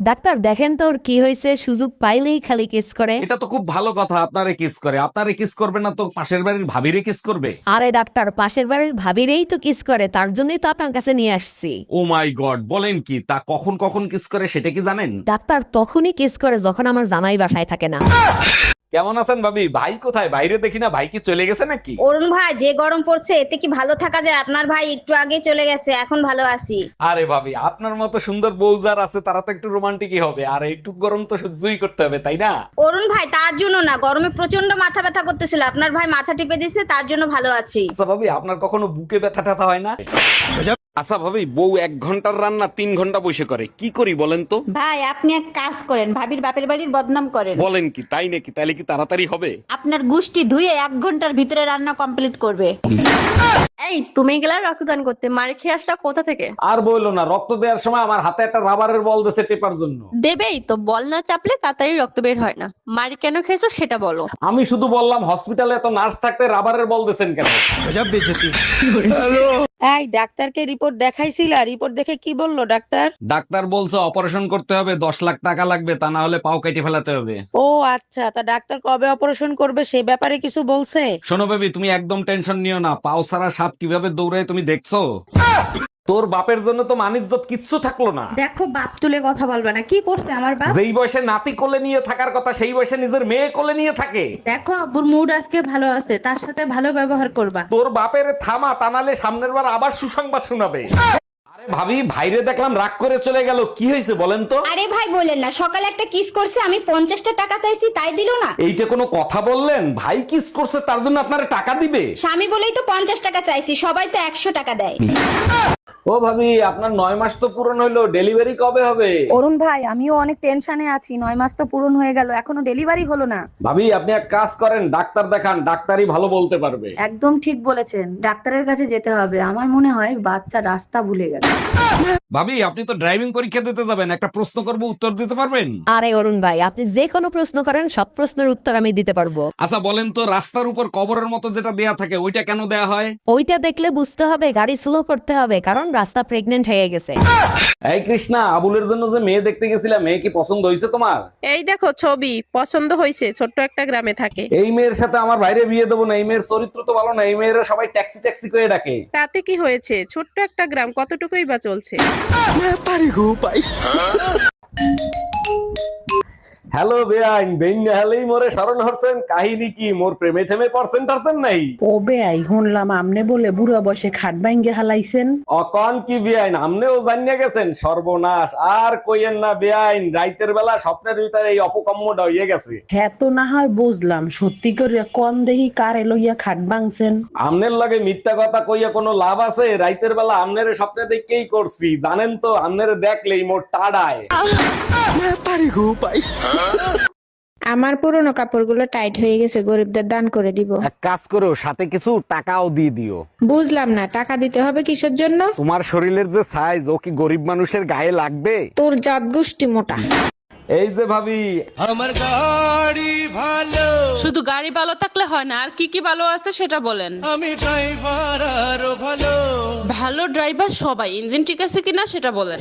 Doctor দেখেন তো ওর কি হয়েছে, সুযোগ পাইলেই খালি কিস করে। এটা তো খুব ভালো কথা, আপনারে কিস করে। আপনারে কিস করবে না তো পাশের বাড়ির ভাবিরে কিস করবে? আরে ডাক্তার, পাশের বাড়ির ভাবিরেই তো কিস করে, তার জন্যই তো আপনার কাছে নিয়ে আসছি। ও মাই গড, বলেন কি? তা কখন কখন কিস করে সেটা কি জানেন? ডাক্তার তখনই কিস করে যখন আমার জামাই বাসায় থাকে না। কেমন আছেন ভাবি? ভাই কোথায়? বাইরে দেখি না, ভাই কি চলে গেছে নাকি? অরুণ ভাই, যে গরম পড়ছে এতে কি ভালো থাকা যায়? আপনার ভাই একটু আগে চলে গেছে, এখন ভালো আছি। আরে ভাবি, আপনার মতো সুন্দর বউ যার আছে তারা তো একটু রোমান্টিকই হবে, আর একটু গরম তো সহ্যই করতে হবে, তাই না? অরুণ ভাই, তার জন্য না, গরমে প্রচন্ড মাথা ব্যথা করতেছিল, আপনার ভাই মাথা টিপে দিছে, তার জন্য ভালো আছি। আচ্ছা ভাবি, আপনার কখনো বুকে ব্যথা ট্যাথা হয় না? আচ্ছা ভাবি, বউ 1 ঘন্টার রান্না 3 ঘন্টা বসে করে, কি করি বলেন তো? ভাই আপনি এক কাজ করেন, ভাবির বাপের বাড়ির বদনাম করেন। বলেন কি? তাই নাকি? তাহলে কি তাড়াতাড়ি হবে? আপনার গুষ্টি ধুয়ে 1 ঘন্টার ভিতরে রান্না কমপ্লিট করবে। এই তুমি গেলা রক্তদান করতে, মার খেয়ে আসলা কোথা থেকে? আর বললো না, রক্ত দেওয়ার সময় আমার হাতে একটা রাবারের বল দিয়েছে টেপার জন্য। দেবেই তো, বল না চাপলে তাড়াতাড়ি রক্ত বের হয় না। মারি কেন খেয়েছো সেটা বলো। আমি শুধু বললাম হসপিটালে এত নার্স থাকতে রাবারের বল দিয়েছেন কেন? এই ডাক্তারকে রিপোর্ট দেখাইছিলা? রিপোর্ট দেখে কি বললো ডাক্তার? ডাক্তার বলছে অপারেশন করতে হবে, 10 লাখ টাকা লাগবে, তা না হলে পাও কেটে ফেলাতে হবে। ও আচ্ছা, তা ডাক্তার কবে অপারেশন করবে সে ব্যাপারে কিছু বলছে? শোনো বেবি, তুমি একদম টেনশন নিও না। পাও ছাড়া সাপ কিভাবে দৌড়ায় তুমি দেখছো? তোর বাপের জন্য তো মানিজ্জত কিচ্ছু থাকলো না। দেখো, বাপ তুলে কথা বলবে না। কি করছে আমার বাপ? যেই বয়সে নাতি কোলে নিয়ে থাকার কথা সেই বয়সে নিজের মেয়ে কোলে নিয়ে থাকে। দেখো, আব্বুর মুড আজকে ভালো আছে, তার সাথে ভালো ব্যবহার করবা। তোর বাপের থামা, তা নাহলে সামনের বার আবার সুসংবাদ শোনাবে। আরে ভাবি, ভাইরে দেখলাম রাগ করে চলে গেল, কি হয়েছে বলেন তো? আরে ভাই বলেন না, সকালে একটা কিস করছে, আমি 50টা টাকা চাইছি, তাই দিল না। এইটা কোনো কথা বললেন? ভাই কিস করছে তার জন্য আপনারা টাকা দিবে? স্বামী বলেই তো 50 টাকা চাইছি, সবাই তো 100 টাকা দেয়। ও ভাবি, আপনার 9 মাস তো পূরণ হইলো, ডেলিভারি কবে হবে? অরুণ ভাই, আমিও অনেক টেনশনে আছি। 9 মাস তো পূরণ হয়ে গেল, এখনো ডেলিভারি হলো না। ভাবি, আপনি এক কাজ করেন, ডাক্তার দেখান, ডাক্তারই ভালো বলতে পারবে। একদম ঠিক বলেছেন, ডাক্তারের কাছে যেতে হবে। আমার মনে হয় বাচ্চা রাস্তা ভুলে গেছে। ভাবি, আপনি তো ড্রাইভিং পরীক্ষা দিতে যাবেন, একটা প্রশ্ন করব, উত্তর দিতে পারবেন? আরে অরুণ ভাই, আপনি যে কোনো প্রশ্ন করেন, সব প্রশ্নের উত্তর আমি দিতে পারবো। আচ্ছা বলেন তো, রাস্তার উপর কবরের মতো যেটা দেয়া থাকে ওইটা কেন দেয়া হয়? ওইটা দেখলে বুঝতে হবে গাড়ি স্লো করতে হবে, কারণ রাস্তা প্রেগনেন্ট হয়ে গেছে। এই কৃষ্ণা, আবুলের জন্য যে মেয়ে দেখতে গেছিলাম, মেয়ে কি পছন্দ হয়েছে তোমার? এই দেখো ছবি, পছন্দ হয়েছে, ছোট্ট একটা গ্রামে থাকে। এই মেয়ের সাথে আমার বাইরে বিয়ে দেবো না, এই মেয়ের চরিত্র তো ভালো না, এই মেয়ের সবাই ট্যাক্সি ট্যাক্সি করে ডাকে। তাতে কি হয়েছে? ছোট্ট একটা গ্রাম, কতটুকুই বা চলছে। হ্যালো বেআইন, বেইন হেলেই মোরে স্মরণ হচ্ছেন, কাহিনী কি? মোর প্রেমে ঠেমে পার্সেন্ট নাই? ও বেআই, শুনলাম আমনে বলে বুড়া বসে খাট ভাঙ্গে হালাইছেন। অকন কি বেআইন, আমনেও জানিয়ে গেছেন? সর্বনাশ, আর কইয়েন না বেআইন, রাইতের বেলা স্বপ্নের ভিতরে এই অপকম্মটা হইয়ে গেছে। হ্যাঁ তো না হয় বুঝলাম, সত্যি করে কোন দেহি কারে লইয়া খাট ভাঙছেন? আমনের লাগে মিথ্যা কথা কইয়া কোনো লাভ আছে? রাইতের বেলা আমনের স্বপ্নে দেখেই করছি, জানেন তো, আমনের দেখলেই মোর টাডায়। আমার পুরনো কাপড়গুলো টাইট হয়ে গেছে, গরিবদের দান করে দিব। এক কাজ করো, সাথে কিছু টাকাও দিয়ে দিও। বুঝলাম না, টাকা দিতে হবে কিসের জন্য? তোমার শরীরের যে সাইজ, ও কি গরিব মানুষের গায়ে লাগবে? তোর জাত গোষ্ঠী মোটা। এই যে ভাবি, শুধু গাড়ি ভালো থাকলে হয় না, আর কি কি ভালো আছে সেটা বলেন। ভালো ড্রাইভার সবাই, ইঞ্জিন ঠিক আছে কিনা সেটা বলেন।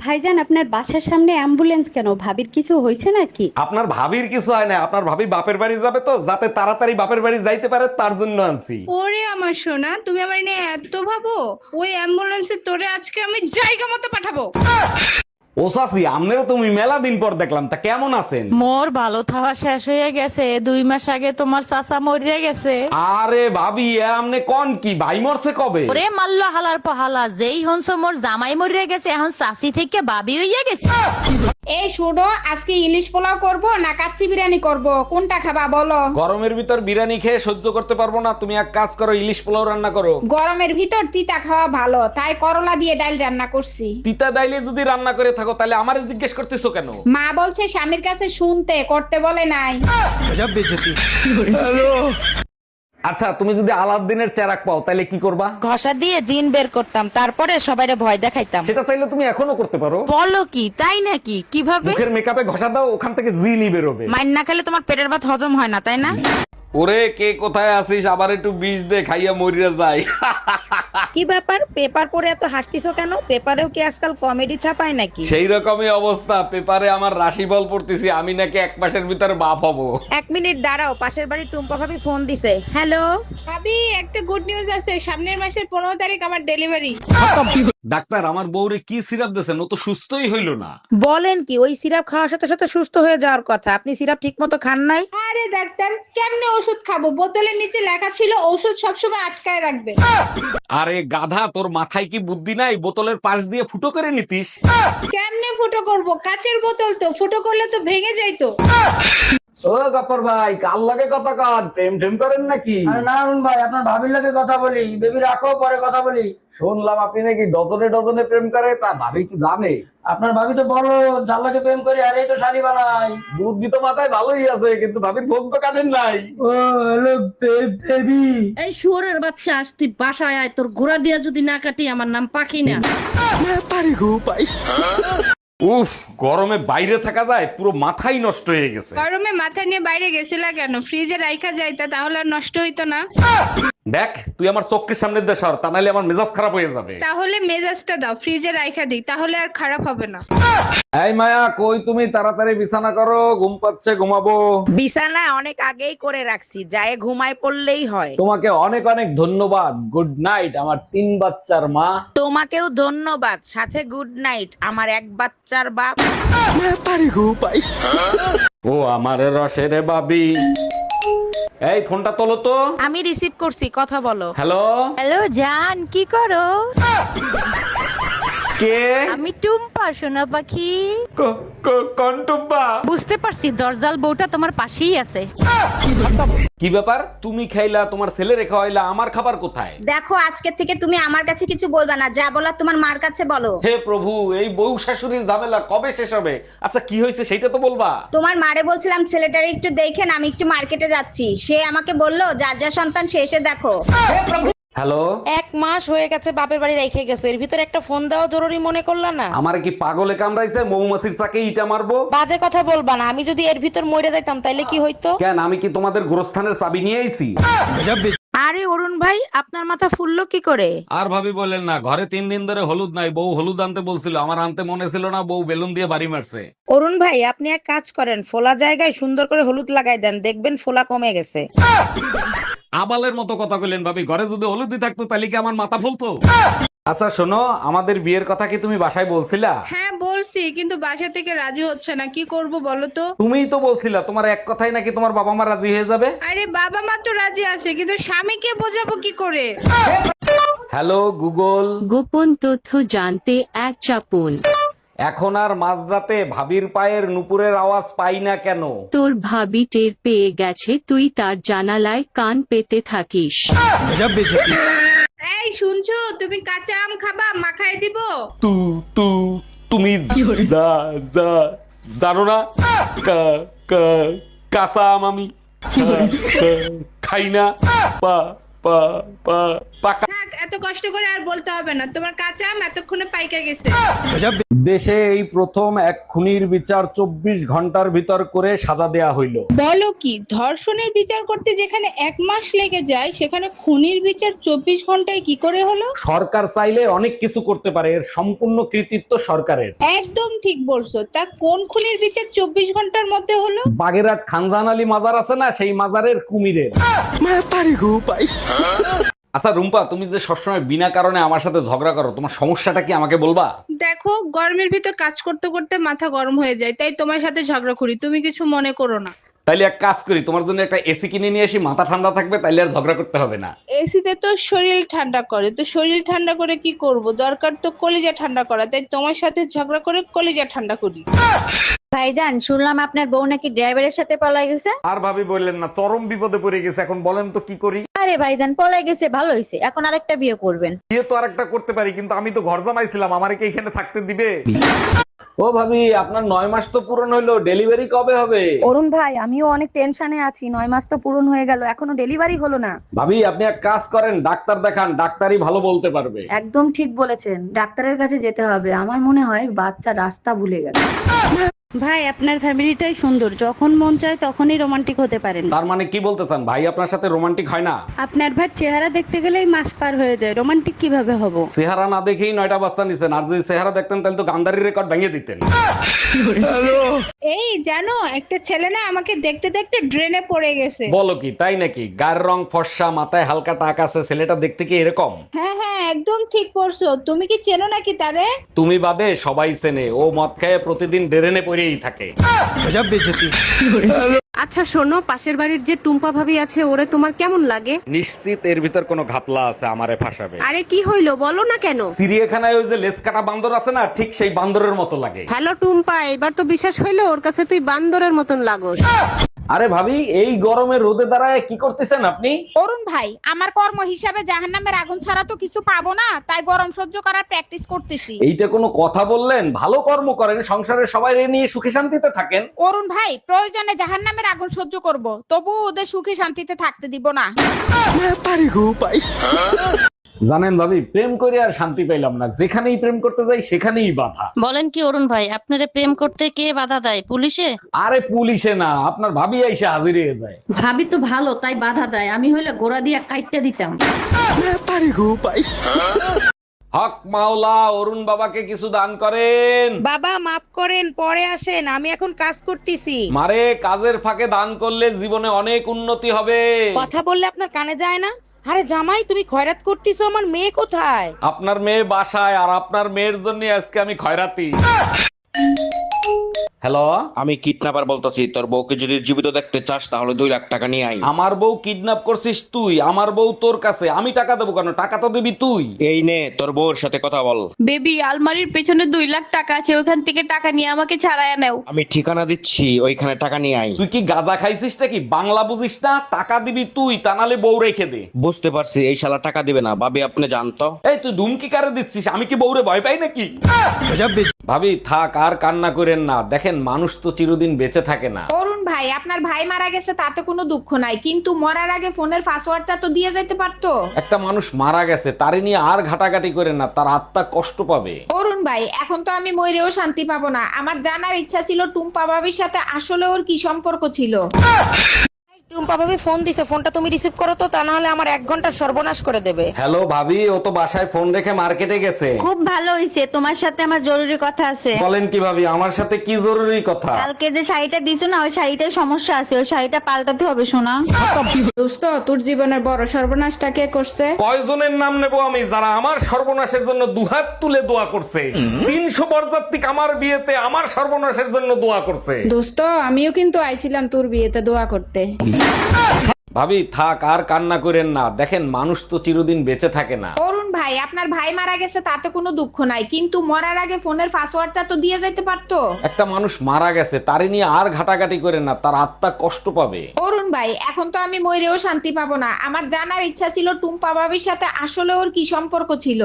ভাইজান, আপনার বাসার সামনে অ্যাম্বুলেন্স কেন? ভাবির কিছু হয়েছে নাকি? আপনার ভাবির কিছু হয় না, আপনার ভাবি বাপের বাড়ি যাবে তো, যাতে তাড়াতাড়ি বাপের বাড়ি যাইতে পারে তার জন্য আনছি। ওরে আমার সোনা, তুমি আমার নিয়ে এত ভাবো? ওই অ্যাম্বুলেন্সে তোরে আজকে আমি জায়গা মতো পাঠাবো। ও চাচি, আমনেরও তুমি মেলা দিন পর দেখলাম, তা কেমন আছেন? মোর ভালো থাওয়া শেষ হয়ে গেছে, 2 মাস আগে তোমার চাচা মরিয়া গেছে। আরে ভাবি, আমনে কোন কি? ভাই মরছে কবে? ওরে মাল্লা হালার পহালা, যেই হনস মোর জামাই মরিয়া গেছে, এখন চাচি থেকে বাবি হইয়া গেছে। এই শোনো, আজকে ইলিশ পোলাও করব না কাচ্চি বিরিয়ানি করব, কোনটা খাবা বলো? গরমের ভিতর বিরিয়ানি খেয়ে সহ্য করতে পারবো না, তুমি এক কাজ করো, ইলিশ পোলাও রান্না করো। গরমের ভিতর তিতা খাওয়া ভালো, তাই করলা দিয়ে ডাল রান্না করছি। তিতা ডাইলে যদি রান্না করে থাকো তাহলে আমারে জিজ্ঞেস করতেছো কেন? মা বলছে স্বামীর কাছে শুনতে, করতে বলে নাই। আচ্ছা, তুমি যদি আলাদিনের চেরাক পাও তাহলে কি করবা? ঘষা দিয়ে জিন বের করতাম, তারপরে সবাইরে ভয় দেখাইতাম। সেটা চাইলে তুমি এখনো করতে পারো। বলো কি, তাই নাকি? কিভাবে? মুখের মেকআপে ঘষা দাও, ওখান থেকে জিনই বেরোবে। মাইন না খেলে তোমার পেটের ভাত হজম হয় না, তাই না? ওরে কে কোথায় আছিস, আবার একটু বিষ দে, খাইয়া মরিয়া যাই। কি ব্যাপার পেপার পড়ে এত হাসতিছো কেন? পেপারেও কি আজকাল কমেডি ছাপায় নাকি? সেই রকমই অবস্থা, পেপারে আমার রাশিফল পড়তেছি, আমি নাকি 1 মাসের ভিতরে বাপ হব। 1 মিনিট দাঁড়াও, পাশের বাড়ির টুম্পা ভাবি ফোন দিছে। হ্যালো ভাবি একটা গুড নিউজ আছে, সামনের মাসের 15 তারিখ আমার ডেলিভারি। ডাক্তার, আমার বউরে কি সিরাপ দিয়েছেন, ও তো সুস্থই হইল না। বলেন কি? ওই সিরাপ খাওয়ার সাথে সাথে সুস্থ হয়ে যাওয়ার কথা। আপনি সিরাপ ঠিক মতো খান নাই। আরে ডাক্তার, কেমনে ওষুধ খাবো? বোতলের নিচে লেখা ছিল ওষুধ সবসময় আটকায় রাখবে। আরে গাধা, তোর মাথায় কি বুদ্ধি নাই? বোতলের পাশ দিয়ে ফুটো করে নিতিস। কেমনে ফুটো করব? কাচের বোতল তো, ফুটো করলে তো ভেঙে যাইতো। ও গফর ভাই, কাল লাগে কথা কন, প্রেম টেম করেন নাকি? না অরুণ ভাই, আপনার ভাবির লাগে কথা বলি। বেবি রাখো, পরে কথা বলি। শুনলাম আপনি নাকি ডজনে ডজনে প্রেম করে, তা ভাবি কি জানে? আপনার ভাবি তো বলো যার লাগে প্রেম করে আর এই তো শালি বানাই। বুদ্ধি তো মাথায় ভালোই আছে, কিন্তু ভাবির ফোন তো কাটেন নাই। ও হ্যালো বেবি। এই শুয়োরের বাচ্চা, আসতি বাসায় আয়, তোর ঘোড়া দিয়া যদি না কাটি আমার নাম পাখি না। উফ, গরমে বাইরে থাকা যায়, পুরো মাথাই নষ্ট হয়ে গেছে। গরমে মাথা নিয়ে বাইরে গেছিলা কেন? ফ্রিজে রাইখা যাইতা, তাহলে আর নষ্ট হইতো না। দেখ, তুই আমার চোখের সামনে দিয়ে সর, তা নাহলে আমার মেজাজ খারাপ হয়ে যাবে। তাহলে মেজাজটা দাও, ফ্রিজে রাইখা দিই, তাহলে আর খারাপ হবে না। এই মায়া, কই তুমি? তাড়াতাড়ি বিছানা করো, ঘুম পাচ্ছে, ঘুমাবো। বিছানা অনেক আগেই করে রাখছি, যায় ঘুমায় পড়লেই হয়। তোমাকে অনেক অনেক ধন্যবাদ। গুড নাইট আমার 3 বাচ্চার মা। তোমাকেও ধন্যবাদ, সাথে গুড নাইট আমার 1 বাচ্চার বাপ। ও আমার রসের বাবি। এই ফোনটা তোলো তো। আমি রিসিভ করছি, কথা বলো। হ্যালো। হ্যালো জান, কি করো? কে? আমি টুম্পা, সোনা পাখি। কন্টুব্বা। বুঝতে পারছি, দরজাল বউটা তোমার পাশেই আছে। কি ব্যাপার? তুমি খাইলা, তোমার ছেলে রেখা হইলা, আমার খাবার কোথায়? দেখো, আজকে থেকে তুমি আমার কাছে কিছু বলবা না, যা বলার তোমার মার কাছে বলো। হে প্রভু, এই বউ শাশুড়ির ঝামেলা কবে শেষ হবে? আচ্ছা, কি হয়েছে সেটা তো বলবা। তোমার মারে বলছিলাম ছেলেটারে একটু দেখেন, আমি একটু মার্কেটে যাচ্ছি। সে আমাকে বললো যার যা সন্তান সে এসে দেখো। হ্যালো। 1 মাস হয়ে গেছে বাপের বাড়ি রেখে গেছো, এর ভিতরে একটা ফোন দেওয়া জরুরি মনে করলা না? আমার কি পাগলে কামড়াইছে? মৌমাছির চাকে ইটা মারবো? বাজে কথা বলবা না। আমি যদি এর ভিতর মরে যাইতাম তাইলে কি হইতো? কেন, আমি কি তোমাদের গোরস্থানের চাবি নিয়ে আইছি? আরে অরুণ ভাই, আপনার মাথা ফুললো কি করে? আর ভাবি বলেন না, ঘরে 3 দিন ধরে হলুদ নাই। বউ হলুদ আনতে বলছিল, আমার আনতে মনে ছিল না, বউ বেলুন দিয়ে বাড়ি মারছে। অরুণ ভাই, আপনি এক কাজ করেন, ফোলা জায়গায় সুন্দর করে হলুদ লাগাই দেন, দেখবেন ফোলা কমে গেছে। আবালের মতো কথা কইলেন ভাবি, ঘরে যদি হলুদই থাকতো তাহলে কি আমার মাথা ফুলতো? আচ্ছা শোনো, আমাদের বিয়ের কথা কি তুমি বাসায় বলছিলা? হ্যাঁ বলছি, কিন্তু বাসা থেকে রাজি হচ্ছে না, কি করব বলো তো? তুমিই তো বলছিলা তোমার এক কথাই নাকি তোমার বাবা মা রাজি হয়ে যাবে। আরে বাবা মা তো রাজি আছে, কিন্তু স্বামীকে বোঝাবো কি করে? Hello Google. গোপন তথ্য জানতে 1 চাপুন। এখন আর মাঝরাতে ভাবির পায়ের নুপুরের আওয়াজ পাই না কেন? তোর ভাবি টের পেয়ে গেছে তুই তার জানালায় কান পেতে থাকিস। এই শুনছো, তুমি কাঁচা আম খাবা? মাখায় দিব? তুমি জানো না কাঁচা আম আমি খাই না। পাকা। থাক, এত কষ্ট করে আর বলতে হবে না, তোমার কাঁচা আম এতক্ষণে পাইকা গেছে। দেশে এই প্রথম এক খুনির বিচার 24 ঘন্টার ভিতর করে সাজা দেয়া হইল। বলো কি? ধর্ষণের বিচার করতে যেখানে 1 মাস লেগে যায়, সেখানে খুনির বিচার 24 ঘন্টায় কি করে হলো? সরকার চাইলে অনেক কিছু করতে পারে, এর সম্পূর্ণ কৃতিত্ব সরকারের। একদম ঠিক বলছো। তা কোন খুনির বিচার 24 ঘন্টার মধ্যে হলো? বাগেরহাট খানজাহান আলী মাজার আছে না, সেই মাজারের কুমিরের। আচ্ছা রুম্পা, তুমি যে সবসময় বিনা কারণে আমার সাথে ঝগড়া করো, তোমার সমস্যাটা কি আমাকে বলবা? দেখো, গরমের ভিতর কাজ করতে করতে মাথা গরম হয়ে যায়, তাই তোমার সাথে ঝগড়া করি, তুমি কিছু মনে করো না। তাইলে এক কাজ করি, তোমার জন্য একটা এসি কিনে নিয়ে আসি, মাথা ঠান্ডা থাকবে, তাইলে আর ঝগড়া করতে হবে না। এসিতে তো শরীর ঠান্ডা করে, তো শরীর ঠান্ডা করে কি করব? দরকার তো কলিজা ঠান্ডা করা, তাই তোমার সাথে ঝগড়া করে কলিজা ঠান্ডা করি। ভাইজান, শুনলাম আপনার বউ নাকি ড্রাইভারের সাথে পলাই গেছে। আর ভাবি বললেন না, চরম বিপদে পড়ে গেছে, এখন বলেন তো কি করি? আরে ভাইজান, পলাই গেছে ভালো হয়েছে, এখন আরেকটা বিয়ে করবেন। বিয়ে তো আরেকটা করতে পারি, কিন্তু আমি তো ঘর জামাইছিলাম, আমারে কি এখানে থাকতে দিবে? ও ভাবি, আপনার 9 মাস তো পূরণ হইলো, ডেলিভারি কবে হবে? অরুণ ভাই, আমিও অনেক টেনশনে আছি। 9 মাস তো পূরণ হয়ে গেল, এখনো ডেলিভারি হলো না। ভাবি, আপনি এক কাজ করেন, ডাক্তার দেখান, ডাক্তারই ভালো বলতে পারবে। একদম ঠিক বলেছেন, ডাক্তারের কাছে যেতে হবে। আমার মনে হয় বাচ্চা রাস্তা ভুলে গেছে। ভাই আপনার ফ্যামিলিটাই সুন্দর, যখন মন চায় তখনই রোমান্টিক হতে পারেন। তার মানে কি বলতে চান, ভাই আপনার সাথে রোমান্টিক হয় না? আপনার ভাই চেহারা দেখতে গেলেই মাস পার হয়ে যায়, রোমান্টিক কিভাবে হব? চেহারা না দেখেই 9টা বাচ্চা নিছেন, আর যদি চেহারা দেখতেন তাহলে তো গান্ধারি রেকর্ড ভেঙে দিতেন। এই জানো একটা ছেলে না আমাকে দেখতে দেখতে ড্রেনে পড়ে গেছে। বলো কি, তাই নাকি? গায়ের রং ফর্সা, মাথায় হালকা টাক আছে, ছেলেটা দেখতে কি এরকম? হ্যাঁ হ্যাঁ একদম ঠিক পড়ছো। তুমি কি চেনো নাকি তারে? তুমি বাদে সবাই চেনে, ও মদ খেয়ে প্রতিদিন ড্রেনে পড়েই থাকে। আচ্ছা শোনো, পাশের বাড়ির যে টুম্পা ভাবি আছে ওরে তোমার কেমন লাগে? নিশ্চিত এর ভিতর কোনো ঘাপলা আছে, আমারে ফাঁসাবে। আরে কি হইলো বলো না কেন? চিড়িয়াখানায় ওই যে লেজ কাটা বান্দর আছে না, ঠিক সেই বান্দরের মতো লাগে। হ্যালো টুম্পা, এবার তো বিশ্বাস হইলো ওর কাছে তুই বান্দরের মতন লাগোস। আরে ভাবি, এই গরমে রোদে দাঁড়ায় কি করতেছেন আপনি? অরুণ ভাই, আমার কর্ম হিসাবে জাহান্নামের আগুন ছাড়া তো কিছু পাবো না, তাই গরম সহ্য করার প্র্যাকটিস করতেছি। এইটা কোনো কথা বললেন? ভালো কর্ম করেন, সংসারের সবাই নিয়ে সুখে শান্তিতে থাকেন। অরুণ ভাই, প্রয়োজনে জাহান্নামের আগুন সহ্য করব, তবু ওদের সুখে শান্তিতে থাকতে দিব না। জানেন ভাবি, প্রেম করে আর শান্তি পাইলাম না, যেখানেই প্রেম করতে যাই সেখানেই বাধা। বলেন কি অরুণ ভাই, আপনারা প্রেম করতে কে বাধা দেয়? পুলিশে? আরে পুলিশে না, আপনার ভাবি আইসা হাজির হয়ে যায়। ভাবি তো ভালো তাই বাধা দেয়, আমি হইলে গোড়া দিয়ে কাইটটা দিতাম। হক মাওলা, অরুণ বাবাকে কিছু দান করেন। বাবা মাফ করেন, পরে আসেন, আমি এখন কাজ করতেছি। মারে, কাজের ফাঁকে দান করলে জীবনে অনেক উন্নতি হবে। কথা বললে আপনার কানে যায় না? আরে জামাই, তুমি খয়রাত করতেছো, আমার মেয়ে কোথায়? আপনার মেয়ে বাসায়, আর আপনার মেয়ের জন্য আজকে আমি খয়রাতি। হ্যালো, আমি কিডন্যাপার বলতেছি, তোর বউকে যদি জীবিত দেখতে চাস তাহলে 2 লাখ টাকা নিয়ে আই। আমার বউ কিডন্যাপ করছিস তুই? আমার বউ তোর কাছে, আমি টাকা দেবো কেন? টাকা তো দিবি তুই। এই নে তোর বউর সাথে কথা বল। বেবি, আলমারির পেছনে 2 লাখ টাকা আছে, ওখান থেকে টাকা নিয়ে আমাকে ছাড়াইয়া নাও। আমি ঠিকানা দিচ্ছি, ওইখানে টাকা নিয়ে আই। তুই কি গাঁজা খাইছিস নাকি? বাংলা বুঝিস না? টাকা দিবি তুই, তা নাহলে বউ রেখে দে। বুঝতে পারছি, এই শালা টাকা দিবে না। ভাবি আপনি জানতো? এই তুই ধুমকি কারে দিচ্ছিস? আমি কি বউরে ভয় পাই নাকি? ভাবি থাক, আর কান্না করেন না, দেখেন মানুষ তো চিরদিন বেঁচে থাকে না। অরুণ ভাই, আপনার ভাই মারা গেছে তাতে কোনো দুঃখ নাই, কিন্তু মরার আগে ফোনের পাসওয়ার্ডটা তো দিয়ে যেতে পারতো। একটা মানুষ মারা গেছে, তারে নিয়ে আর ঘাটাঘাটি করেন না, তার আত্মা কষ্ট পাবে। অরুণ ভাই, এখন তো আমি মরেও শান্তি পাবো না। আমার জানার ইচ্ছা ছিল টুম্পা ভাবির সাথে আসলে ওর কি সম্পর্ক ছিল। টুম্পা ভাবি ফোন দিছে, ফোনটা তুমি রিসিভ করো তো, তা না হলে আমার 1 ঘন্টা সর্বনাশ করে দেবে। হ্যালো ভাবি, ও তো বাসায় ফোন রেখে মার্কেটে গেছে। খুব ভালো হইছে, তোমার সাথে আমার জরুরি কথা আছে। বলেন কি ভাবি, আমার সাথে কি জরুরি কথা? কালকে যে শাড়িটা দিছো না, ওই শাড়িটায় সমস্যা আছে, ওই শাড়িটা পাল্টাতে হবে শোনা। দোস্ত, তোর জীবনের বড় সর্বনাশটা কে করছে? কয়জনের নাম নেব আমি যারা আমার সর্বনাশের জন্য দুহাত তুলে দোয়া করছে? 300 বরযাত্রী আমার বিয়েতে আমার সর্বনাশের জন্য দোয়া করছে। দোস্ত, আমিও কিন্তু আইছিলাম তোর বিয়েতে দোয়া করতে। ভাবি থাক, আর কান্না করেন না, দেখেন মানুষ তো চিরদিন বেঁচে থাকে না। অরুণ ভাই, আপনার ভাই মারা গেছে তাতে কোনো দুঃখ নাই, কিন্তু মরার আগে ফোনের পাসওয়ার্ডটা তো দিয়ে যেতে পারতো। একটা মানুষ মারা গেছে, তারে নিয়ে আর ঘাটাঘাটি করেন না, তার আত্মা কষ্ট পাবে। অরুণ ভাই, এখন তো আমি মরেও শান্তি পাবো না। আমার জানার ইচ্ছা ছিল টুম্পা ভাবির সাথে আসলে ওর কি সম্পর্ক ছিল।